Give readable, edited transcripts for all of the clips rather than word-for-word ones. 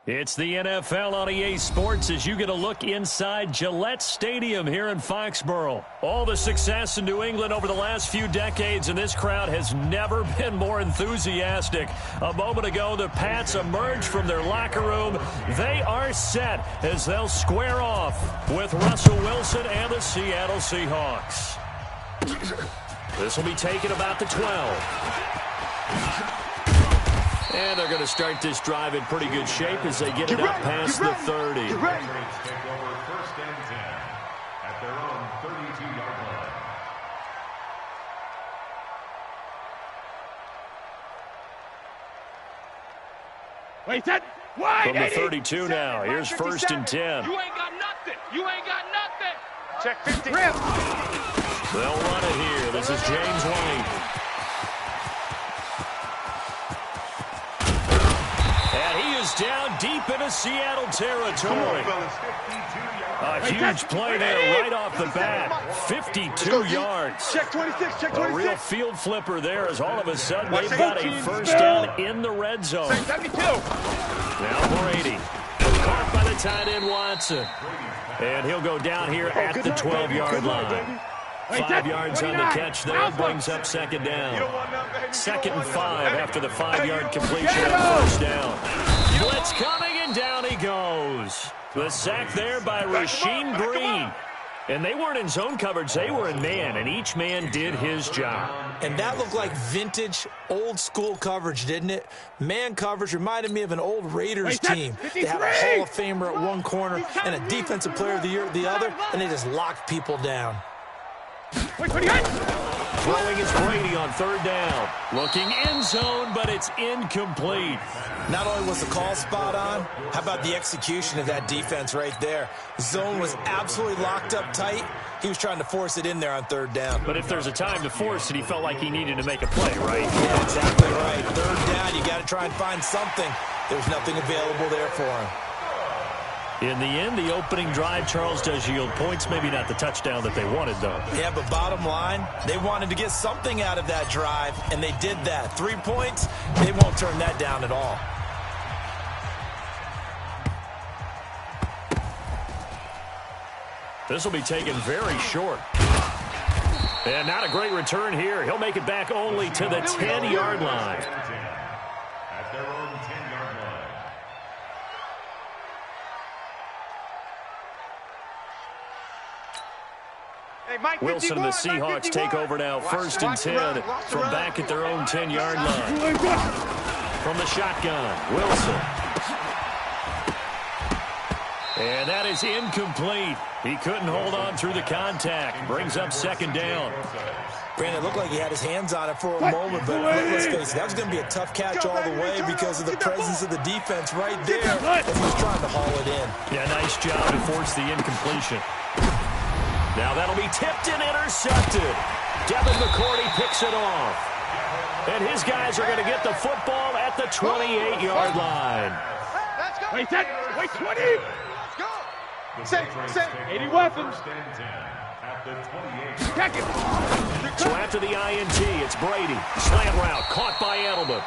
It's the NFL on EA Sports as you get a look inside Gillette Stadium here in Foxborough. All the success in New England over the last few decades, and this crowd has never been more enthusiastic. A moment ago, the Pats emerged from their locker room. They are set as they'll square off with Russell Wilson and the Seattle Seahawks. This will be taken about the 12. And they're going to start this drive in pretty good shape as they get it up past the 30. Take over first and 10 at their own 32-yard line. Wait, that wide. From the 32 now. Here's first and 10. You ain't got nothing. You ain't got nothing. Check 50. They'll run it here. This is James White. Down deep into Seattle territory. A huge play there right off the bat. 52 yards. Check 26, check 26. A real field flipper there as all of a sudden they've got a first down in the red zone. 72. Now Brady. Caught by the tight end Watson. And he'll go down here at the 12-yard line. 5 yards on the catch there, brings up second down. Second and 5 after the 5-yard completion on first down. Blitz coming, and down he goes. The sack there by Rasheem Green. And they weren't in zone coverage, they were in man, and each man did his job. And that looked like vintage, old-school coverage, didn't it? Man coverage reminded me of an old Raiders team. They have a Hall of Famer at one corner and a Defensive Player of the Year at the other, and they just locked people down. Throwing is Brady on third down. Looking end zone, but it's incomplete. Not only was the call spot on, how about the execution of that defense right there? Zone was absolutely locked up tight. He was trying to force it in there on third down. But if there's a time to force it, he felt like he needed to make a play, right? Yeah, exactly right. Third down, you got to try and find something. There's nothing available there for him. In the end, the opening drive, Charles, does yield points. Maybe not the touchdown that they wanted, though. Yeah, but bottom line, they wanted to get something out of that drive, and they did that. 3 points, they won't turn that down at all. This will be taken very short. And not a great return here. He'll make it back only to the 10-yard line. At their own 10-yard line. Wilson and the Seahawks take over now, first and 10 from back at their own 10-yard line. From the shotgun, Wilson. And that is incomplete. He couldn't hold on through the contact. Brings up second down. Brandon, it looked like he had his hands on it for a moment, but let's face it, that was going to be a tough catch all the way because of the presence of the defense right there as he was trying to haul it in. Yeah, nice job to force the incompletion. Now that'll be tipped and intercepted. Devin McCourty picks it off. And his guys are going to get the football at the 28-yard line. Wait, 20. Let's go. Say, 80 weapons. So after the INT, it's Brady. Slant route, caught by Edelman.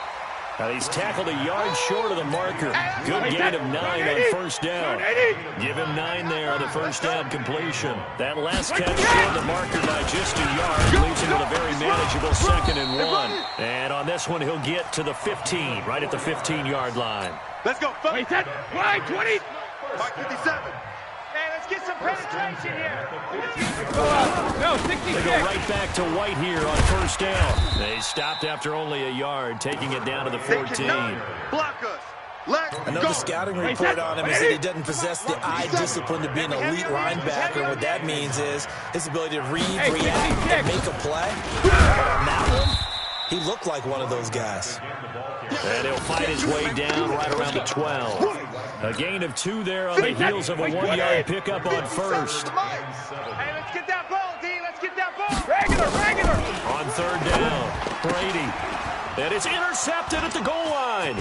Now he's tackled a yard short of the marker. Good gain of 9 on first down. Give him 9 there on the first down completion. That last catch short of the marker by just a yard leaves him with a very manageable 2nd and 1. And on this one, he'll get to the 15, right at the 15-yard line. Let's go. Wait, 20. Mark 57. Hey, let's get some penetration here. No, 66. They go right back to White here on first down. They stopped after only a yard, taking it down to the 14. Block us. I know the scouting report on him is that he doesn't possess the eye discipline to be an elite linebacker. What that means is his ability to read, react, and make a play. On that one, he looked like one of those guys. And he'll fight his way down right around the 12. A gain of 2 there on the heels of a 1-yard pickup on first. Hey, let's get that ball, D. Let's get that ball. Regular. On third down, Brady. And it's intercepted at the goal line.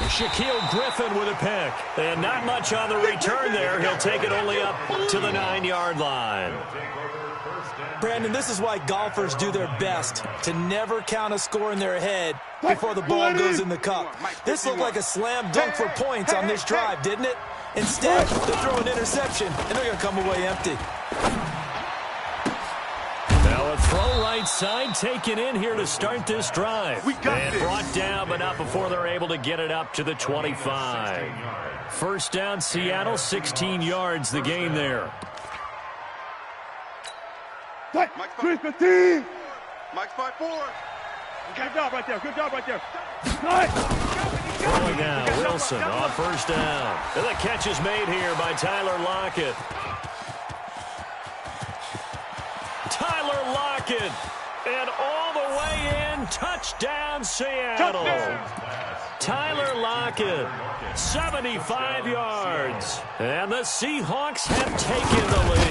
Shaquille Griffin with a pick. And not much on the return there. He'll take it only up to the 9-yard line. Brandon, this is why golfers do their best to never count a score in their head before the ball goes in the cup. This looked like a slam dunk for points on this drive, didn't it? Instead, they throw an interception, and they're going to come away empty. Now a throw right side taken in here to start this drive. And brought down, but not before they're able to get it up to the 25. First down, Seattle, 16 yards the gain there. Mike's 5-4. Good job right there. Good job right there. Throwing now, Wilson on first down. And the catch is made here by Tyler Lockett. Tyler Lockett. And all the way in, touchdown Seattle. Tyler Lockett, 75 yards. And the Seahawks have taken the lead.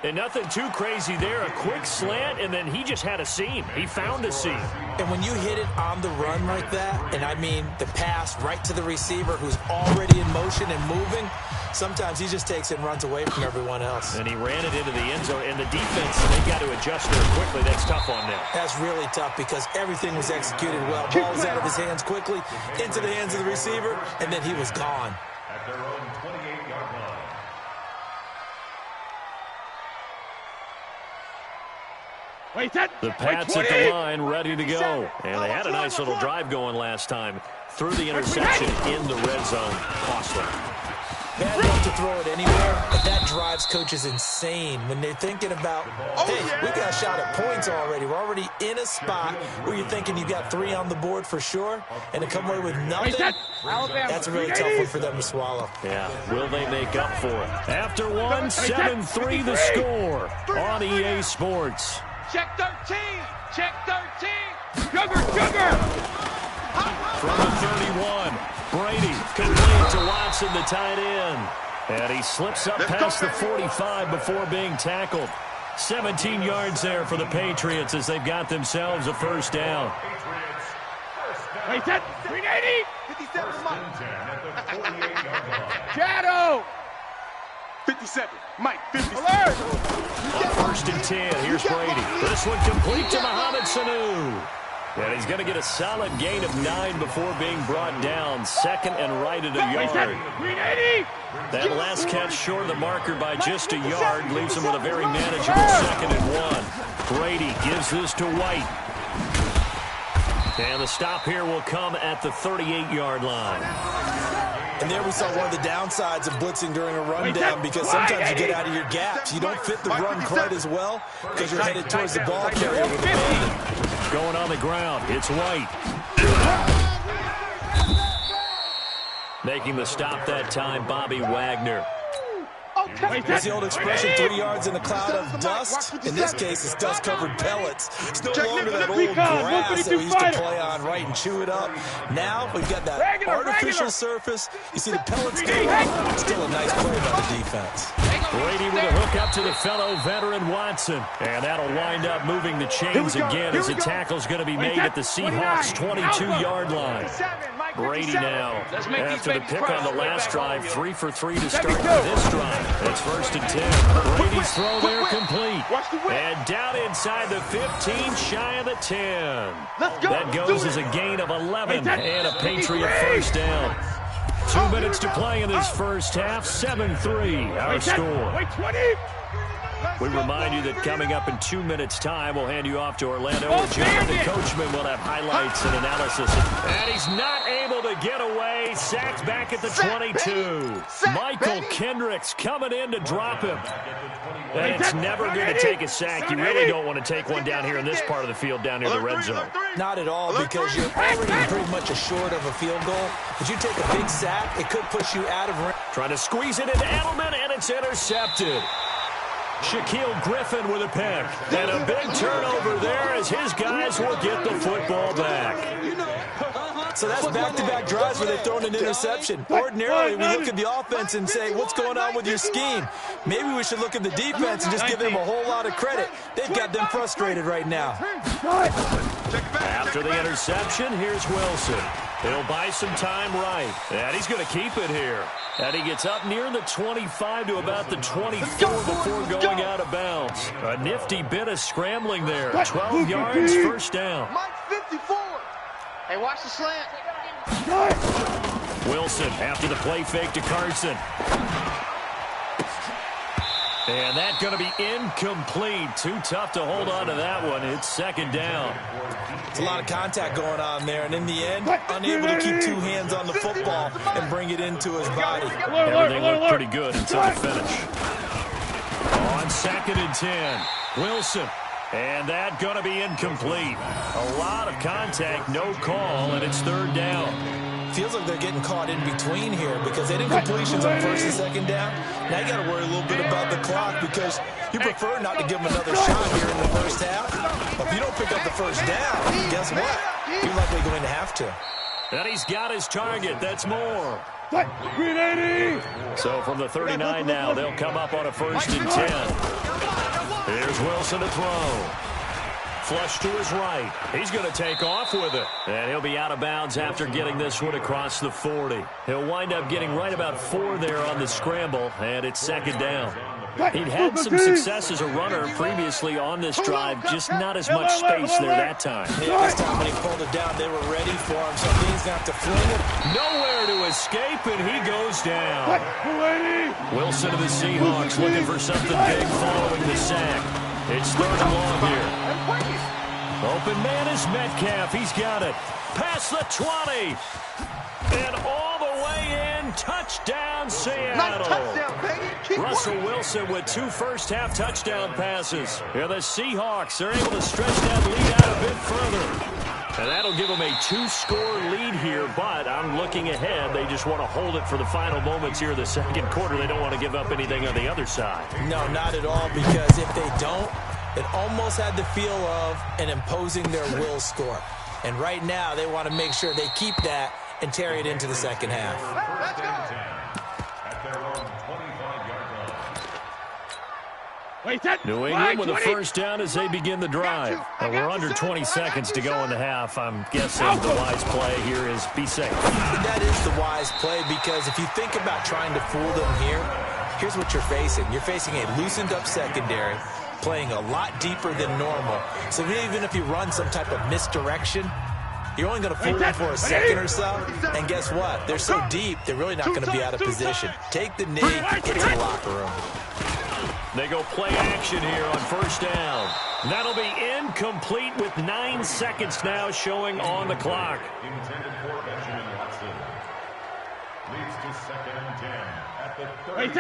And nothing too crazy there. A quick slant, and then he just had a seam. He found a seam. And when you hit it on the run like that, and I mean the pass right to the receiver who's already in motion and moving, sometimes he just takes it and runs away from everyone else. And he ran it into the end zone. And the defense, they've got to adjust there quickly. That's tough on them. That's really tough because everything was executed well. Ball was out of his hands quickly, into the hands of the receiver, and then he was gone. At their own 28-yard line. The Pats at the line, ready to go. And they had a nice little drive going last time. Threw the interception in the red zone. Costly. Bad luck to throw it anywhere, but that drives coaches insane when they're thinking about, hey, we got a shot at points already. We're already in a spot where you're thinking you got 3 on the board for sure, and to come away with nothing, that's a really tough one for them to swallow. Yeah, will they make up for it? After one, 7-3 the score on EA Sports. Check 13. Check 13. Sugar. From the 31, Brady complete to Watson, the tight end. And he slips up past the 45 before being tackled. 17 yards there for the Patriots as they've got themselves a first down. Wait, that 380. 57, Mike. Shadow. 57, Mike. 57. Alert. On first and 10, here's Brady. This one complete to Mohamed Sanu. And he's going to get a solid gain of 9 before being brought down. Second and right at a yard. That last catch short of the marker by just a yard leaves him with a very manageable second and 1. Brady gives this to White. And the stop here will come at the 38-yard line. And there we saw one of the downsides of blitzing during a rundown because sometimes you get out of your gaps. You don't fit the run quite as well because you're headed towards the ball carrier with the ball. Going on the ground, it's White. Making the stop that time, Bobby Wagner. There's the old expression, 3 yards in a cloud of dust. In this case, it's dust-covered pellets. It's no longer that old grass that we used to play on, right, and chew it up. Now we've got that artificial surface. You see the pellets go up. Still a nice play by the defense. Brady with a hook up to the fellow veteran Watson. And that'll wind up moving the chains again as the tackle's going to be made at the Seahawks' 22-yard line. Brady now, after the pick on the last drive, 3 for 3 to start this drive. It's first and 10. Brady's throw there complete. And down inside the 15, shy of the 10. That goes as a gain of 11 and a Patriot first down. 2 minutes to play in this first half. 7-3 our score. We remind you that coming up in 2 minutes' time, we'll hand you off to Orlando, where Jonathan Coachman will have highlights and analysis. And he's not able to get away. Sacked back at the 22. Michael Kendricks coming in to drop him. And it's never going to take a sack. You really don't want to take one down here in this part of the field, down near the red zone. Not at all, because you're already pretty much assured of a field goal. But you take a big sack, it could push you out of range. Trying to squeeze it into Edelman, and it's intercepted. Shaquille Griffin with a pick. And a big turnover there as his guys will get the football back. So that's back-to-back drives where they've thrown an interception. Ordinarily, we look at the offense and say, what's going on with your scheme? Maybe we should look at the defense and just give them a whole lot of credit. They've got them frustrated right now. After the interception, here's Wilson. He'll buy some time right, and he's going to keep it here. And he gets up near the 25 to about the 24 before going out of bounds. A nifty bit of scrambling there. 12 yards, first down. Mike 54. Hey, watch the slant. Wilson after the play fake to Carson. And that's going to be incomplete. Too tough to hold on to that one. It's second down. It's a lot of contact going on there, and in the end, unable to keep two hands on the football and bring it into his body. Everything looked pretty good until the finish. On second and 10, Wilson. And that's going to be incomplete. A lot of contact, no call, and it's third down. Feels like they're getting caught in between here because they didn't completions on first and second down. Now you got to worry a little bit about the clock because you prefer not to give them another shot here in the first half. But if you don't pick up the first down, guess what? You're likely going to have to. And he's got his target. That's more. So from the 39 now, they'll come up on a first and 10. Here's Wilson to throw. Flush to his right. He's going to take off with it. And he'll be out of bounds after getting this one across the 40. He'll wind up getting right about 4 there on the scramble, and it's second down. He'd had some success as a runner previously on this drive, just not as much space there that time. Yeah, this time when he pulled it down, they were ready for him, so he's going to have to fling it. Nowhere to escape, and he goes down. Wilson of the Seahawks looking for something big following the sack. It's third and long here. Open man is Metcalf. He's got it. Past the 20. And all the way in. Touchdown, Seattle. Russell Wilson with 2 first-half touchdown passes. And the Seahawks are able to stretch that lead out a bit further. And that'll give them a 2-score lead here, but I'm looking ahead. They just want to hold it for the final moments here in the second quarter. They don't want to give up anything on the other side. No, not at all, because if they don't, it almost had the feel of an imposing their will score. And right now, they want to make sure they keep that and carry it into the second half. New England with a first down as they begin the drive. And we're under 20 seconds to go in the half. I'm guessing the wise play here is be safe. That is the wise play because if you think about trying to fool them here, here's what you're facing. You're facing a loosened up secondary, playing a lot deeper than normal. So even if you run some type of misdirection, you're only going to fool them for a second or so. And guess what? They're so deep, they're really not going to be out of position. Take the knee, get to the locker room. They go play action here on first down. That'll be incomplete with 9 seconds now showing on the clock. Intended for Benjamin Watson. Leads to second and 10 at the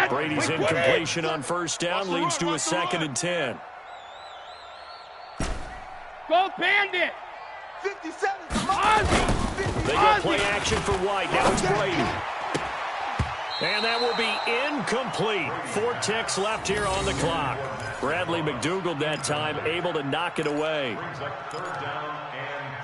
30. Brady's incompletion on first down leads to a second and 10. Go Bandit. 57. They go play action for White. Now it's Brady. And that will be incomplete. 4 ticks left here on the clock. Bradley McDougald that time able to knock it away. Brings up third down and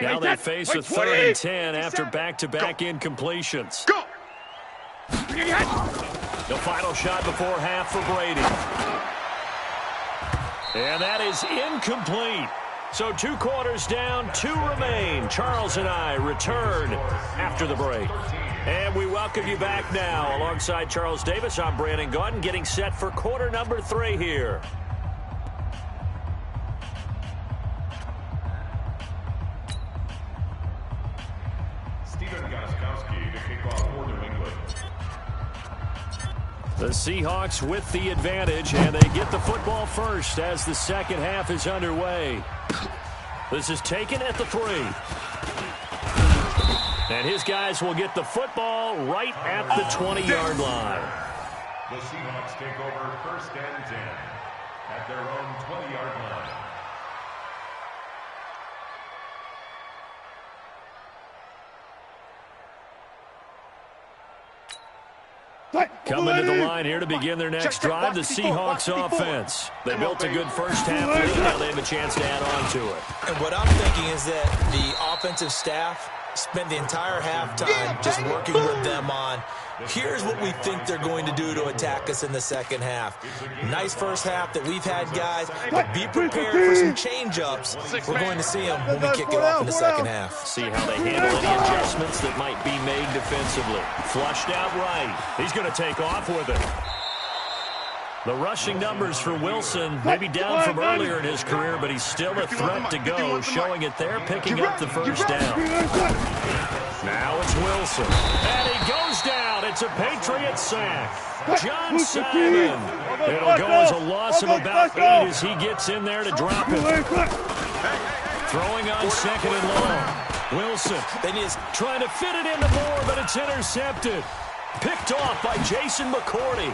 10. Now they face a third and 10 after back-to-back incompletions. Go. The final shot before half for Brady. And that is incomplete. So 2 quarters down, 2 remain. Charles and I return after the break. And we welcome you back now. Alongside Charles Davis, I'm Brandon Gaudin, getting set for quarter number 3 here. The Seahawks with the advantage, and they get the football first as the second half is underway. This is taken at the 3. And his guys will get the football right at the 20-yard line. The Seahawks take over first and 10 at their own 20-yard line. Coming to the line here to begin their next drive, the Seahawks offense. They built a good first half lead. Now they have a chance to add on to it. And what I'm thinking is that the offensive staff spent the entire halftime just working with them on, here's what we think they're going to do to attack us in the second half. Nice first half that we've had, guys, but be prepared for some change-ups. We're going to see them when we kick it off in the second half. See how they handle any adjustments that might be made defensively. Flushed out right. He's going to take off with it. The rushing numbers for Wilson, maybe down from earlier in his career, but he's still a threat to go, showing it there, picking up the first down. Now it's Wilson, and he goes down. It's a Patriot sack. John Simon. It'll go as a loss of about 8 as he gets in there to drop it. Throwing on second and long. Wilson trying to fit it into Moore, but it's intercepted. Picked off by Jason McCourty.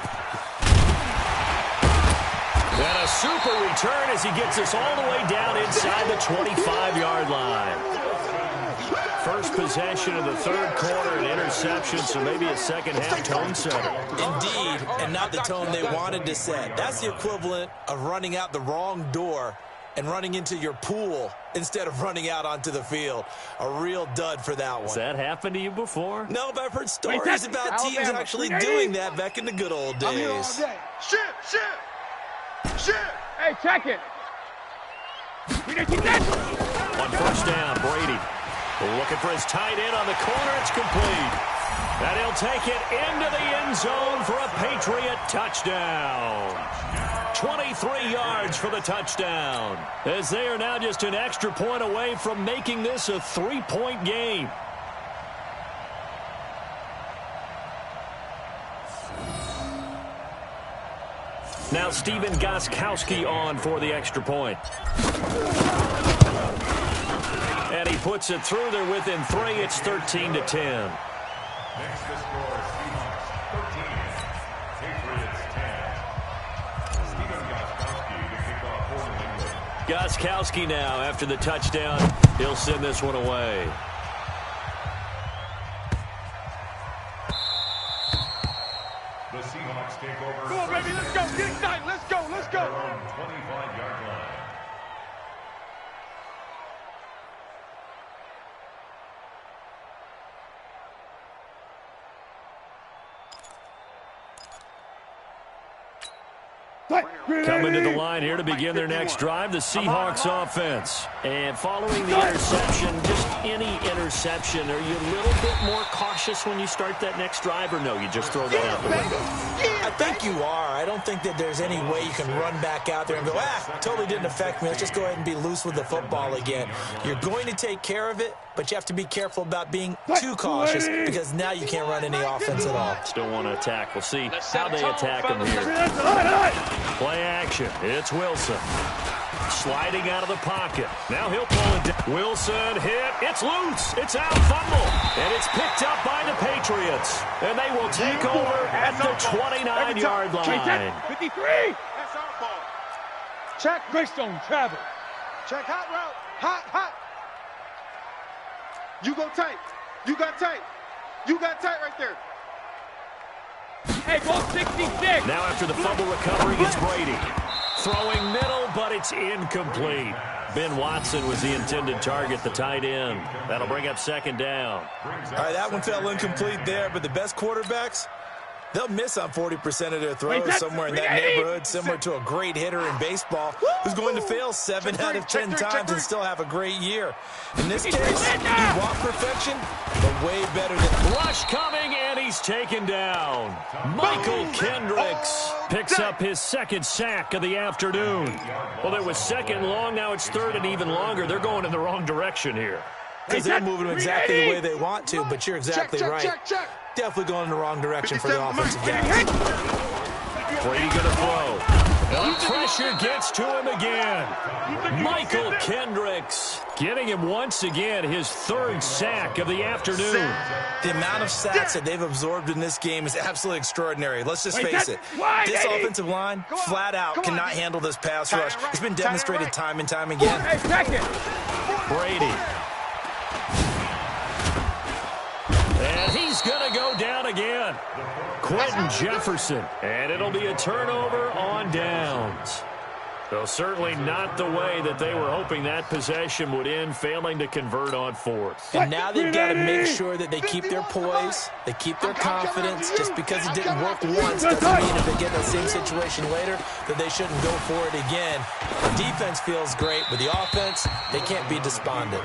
And a super return as he gets us all the way down inside the 25-yard line. First possession of the third quarter, an interception, so maybe a second-half tone setter. Indeed, and not the tone they wanted to set. That's the equivalent of running out the wrong door and running into your pool instead of running out onto the field. A real dud for that one. Has that happened to you before? No, but I've heard stories about teams actually doing that back in the good old days. I'm here all day. Shit! Hey, check it. On first down, Brady looking for his tight end on the corner. It's complete. And he'll take it into the end zone for a Patriot touchdown. 23 yards for the touchdown, as they are now just an extra point away from making this a 3-point game. Now Steven Gostkowski on for the extra point. And he puts it through. They're within 3. It's 13-10. Next to score, Seahawks 13, Patriots 10. Steven Gostkowski to kick off for New England. Gostkowski now after the touchdown. He'll send this one away. The Seahawks take over. Come on, baby, let's go. Get excited. Let's go. Their own 25-yard line. Coming to the line here to begin their next drive, the Seahawks offense. And following the interception, just any interception, are you a little bit more cautious when you start that next drive, or no, you just throw that out the window? I think you are. I don't think that there's any way you can run back out there and go, totally didn't affect me. Let's just go ahead and be loose with the football again. You're going to take care of it, but you have to be careful about being too cautious because now you can't run any offense at all. Still want to attack. We'll see how they attack him here. Play action. It's Wilson. Sliding out of the pocket. Now he'll pull it down. Wilson hit. It's loose. It's out. Fumble. And it's picked up by the Patriots. And they will take over at the 29-yard line. 53. That's our ball. Check. Greystone travel. Check hot route. Hot. You go tight. You got tight. You got tight right there. Hey, ball 66. Now after the fumble recovery, it's Brady. Throwing middle, but it's incomplete. Ben Watson was the intended target, the tight end. That'll bring up second down. All right, that one fell incomplete there, but the best quarterbacks, they'll miss on 40% of their throws somewhere in that neighborhood, similar to a great hitter in baseball who's going to fail 7 out of 10 times and still have a great year. In this case, you want perfection, but way better than... Rush coming, and he's taken down. Michael Kendricks picks up his second sack of the afternoon. Well, it was second long, now it's third and even longer. They're going in the wrong direction here. Because they're moving them exactly the way they want to, but you're exactly right. Definitely going in the wrong direction for the offensive guys. Brady going to throw. And the pressure gets to him again. Michael Kendricks getting him once again, his third sack of the afternoon. The amount of sacks that they've absorbed in this game is absolutely extraordinary. Let's just face it. This offensive line, flat out, cannot handle this pass rush. It's been demonstrated time and time again. Brady. And he's he's going to go down again. Quentin Jefferson. And it'll be a turnover on downs. So certainly not the way that they were hoping that possession would end, failing to convert on fourth. And now they've got to make sure that they keep their poise, they keep their confidence. Just because it didn't work once doesn't mean if they get in the same situation later that they shouldn't go for it again. The defense feels great, but the offense, they can't be despondent.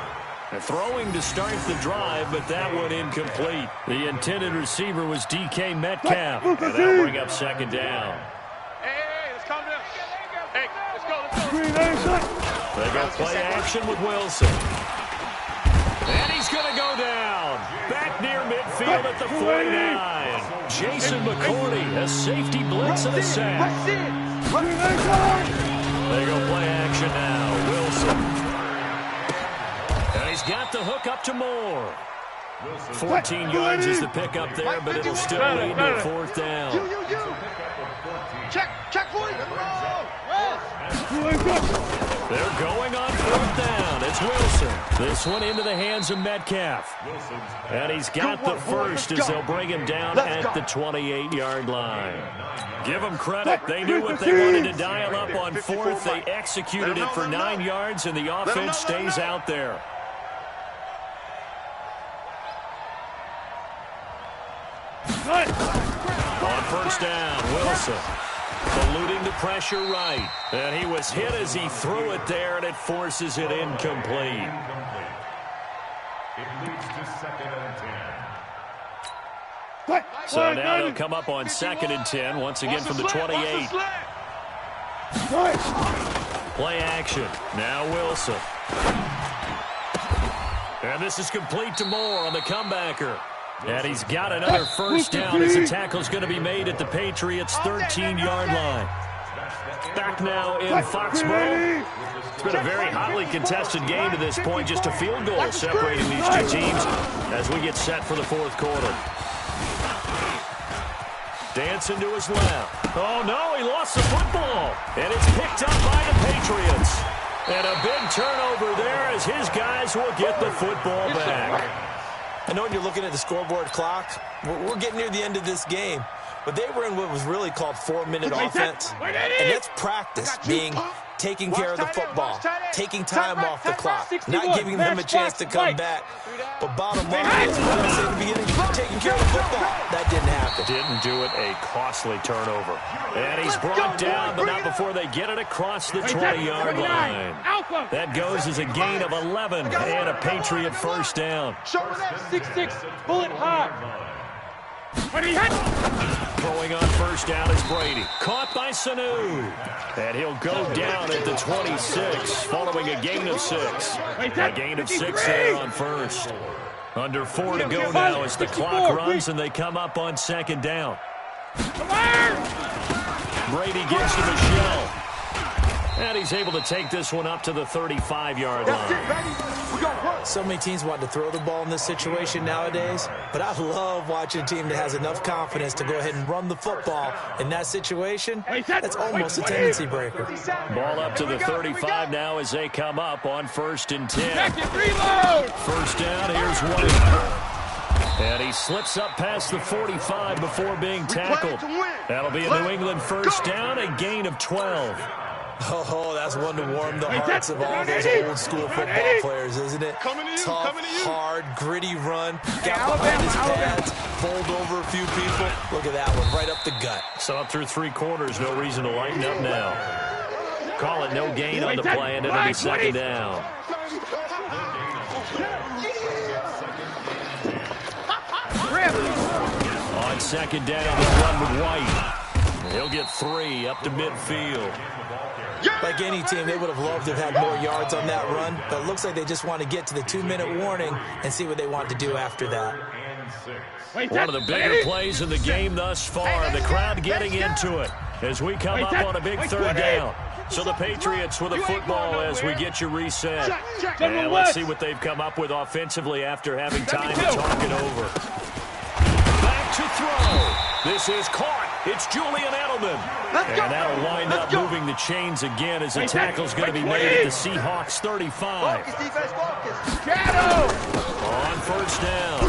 Throwing to start the drive, but that one incomplete. The intended receiver was DK Metcalf, and that'll bring up second down. Hey, let's calm down. Hey, let's go. They go play action with Wilson. And he's going to go down. Back near midfield at the 49. Jason McCourty, a safety blitz and a sack. They go play action now. Wilson. And he's got the hook up to Moore. 14 yards is the pickup there, but it'll still lead to a fourth down. Check, boy. They're going on fourth down. It's Wilson. This one into the hands of Metcalf. And he's got the first as they'll bring him down at the 28-yard line. Give them credit. They knew what they wanted to dial up on fourth. They executed it for 9 yards, and the offense stays out there. On first down, Wilson. Eluding the pressure right. And he was hit as he threw it there, and it forces it incomplete. It leads to 2nd and 10. So now they'll come up on 2nd and 10, once again from the 28. Play action. Now Wilson. And this is complete to Moore on the comebacker. And he's got another first down as the tackle's going to be made at the Patriots' 13-yard line. Back now in Foxborough. It's been a very hotly contested game to this point. Just a field goal separating these two teams as we get set for the fourth quarter. Dancing to his left. Oh, no, he lost the football. And it's picked up by the Patriots. And a big turnover there as his guys will get the football back. I know when you're looking at the scoreboard clock, we're getting near the end of this game. But they were in what was really called 4-minute offense. And that's practice, being taking care of the football, taking time off the clock, not giving them a chance to come back. But bottom line is, what I said at the beginning, taking care of the football. That didn't happen. Didn't do it. A costly turnover. And he's brought down, but not before they get it across the 20-yard line. That goes as a gain of 11 and a Patriot first down. 6-6, bullet hot. Throwing on first down is Brady. Caught by Sanu. And he'll go down at the 26 following a gain of 6. A gain of 6 there on first. Under 4 to go now as the clock runs and they come up on second down. Brady gives him a shell. And he's able to take this one up to the 35-yard line. So many teams want to throw the ball in this situation nowadays, but I love watching a team that has enough confidence to go ahead and run the football. In that situation, that's almost a tendency breaker. Ball up to the 35 now as they come up on 1st and 10. First down, here's White. And he slips up past the 45 before being tackled. That'll be a New England first down, a gain of 12. Oh, that's one to warm the hearts of all those old-school football players, isn't it? Tough, hard, gritty run. Got behind his pads, bowled over a few people. Look at that one, right up the gut. So up through 3 quarters, no reason to lighten up now. Call it no gain on the play, and it'll be second down. On second down, they'll run with White. He'll get 3 up to midfield. Like any team, they would have loved to have had more yards on that run, but it looks like they just want to get to the 2-minute warning and see what they want to do after that. One of the bigger plays in the game thus far. The crowd getting into it as we come up on a big third down. So the Patriots with a football as we get you reset. And let's see what they've come up with offensively after having time to talk it over. Back to throw. This is caught. It's Julian Edelman. And that'll wind up moving the chains again as the tackle's going to be made at the Seahawks 35. On first down,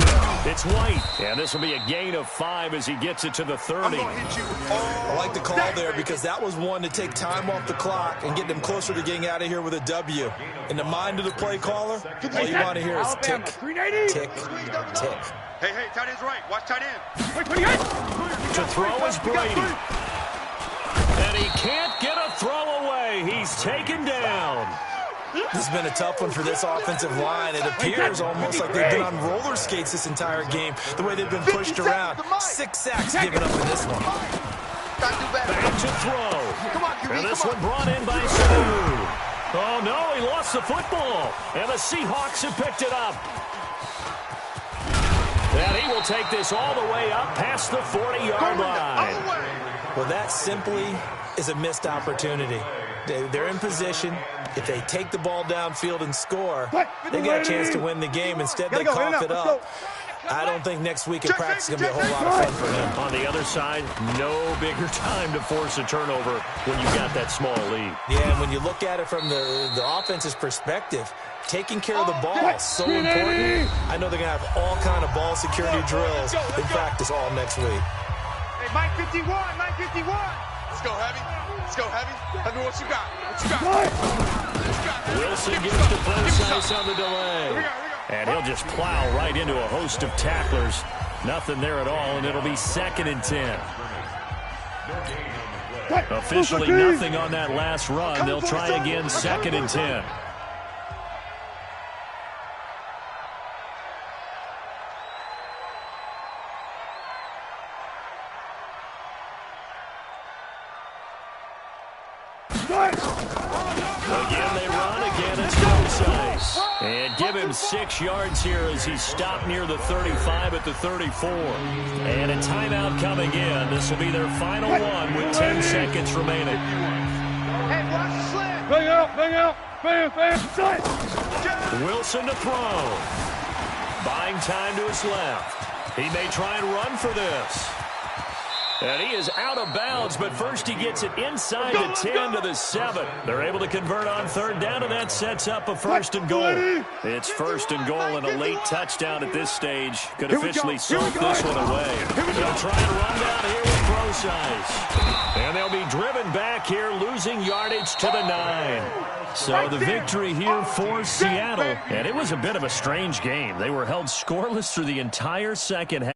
It's White, and this will be a gain of 5 as he gets it to the 30. I like the call there because that was one to take time off the clock and get them closer to getting out of here with a W. In the mind of the play caller, all you want to hear is tick, tick, tick. Hey, tight end's right. Watch tight end. To throw is Brady. And he can't get a throw away. He's taken down. This has been a tough one for this offensive line. It appears almost like they've been on roller skates this entire game, the way they've been pushed around. 6 sacks given up in this one. Back to throw. And this one brought in by Sue. Oh, no, he lost the football. And the Seahawks have picked it up. And he will take this all the way up past the 40-yard line. Well, that simply is a missed opportunity. They're in position. If they take the ball downfield and score, they got a chance to win the game. Instead, they cough it up. I don't think next week in practice is going to be a whole lot of fun for him. On the other side, no bigger time to force a turnover when you've got that small lead. Yeah, and when you look at it from the offense's perspective, taking care of the ball is so important. I know they're going to have all kind of ball security drills in practice all next week. Hey, Mike 51, Mike 51. Let's go, Heavy. Let's go, Heavy. Tell me what you got. What you got? Wilson gets to Brosice on the delay. And he'll just plow right into a host of tacklers. Nothing there at all, and it'll be 2nd and 10. Officially nothing on that last run. They'll try again, 2nd and 10. Again, they run. Again, it's Brosice. And give him 6 yards here as he stopped near the 35 at the 34. And a timeout coming in. This will be their final one with 10 seconds remaining. Hey, watch the slant. Bang out. Bam. Wilson to throw. Buying time to his left. He may try and run for this. And he is out of bounds, but first he gets it inside the 10 to the 7. They're able to convert on 3rd down, and that sets up a 1st and goal. It's 1st and goal, and a late touchdown at this stage could officially soak this one away. They'll try and run down here with Brosice. And they'll be driven back here, losing yardage to the 9. So the victory here for Seattle. And it was a bit of a strange game. They were held scoreless through the entire second half.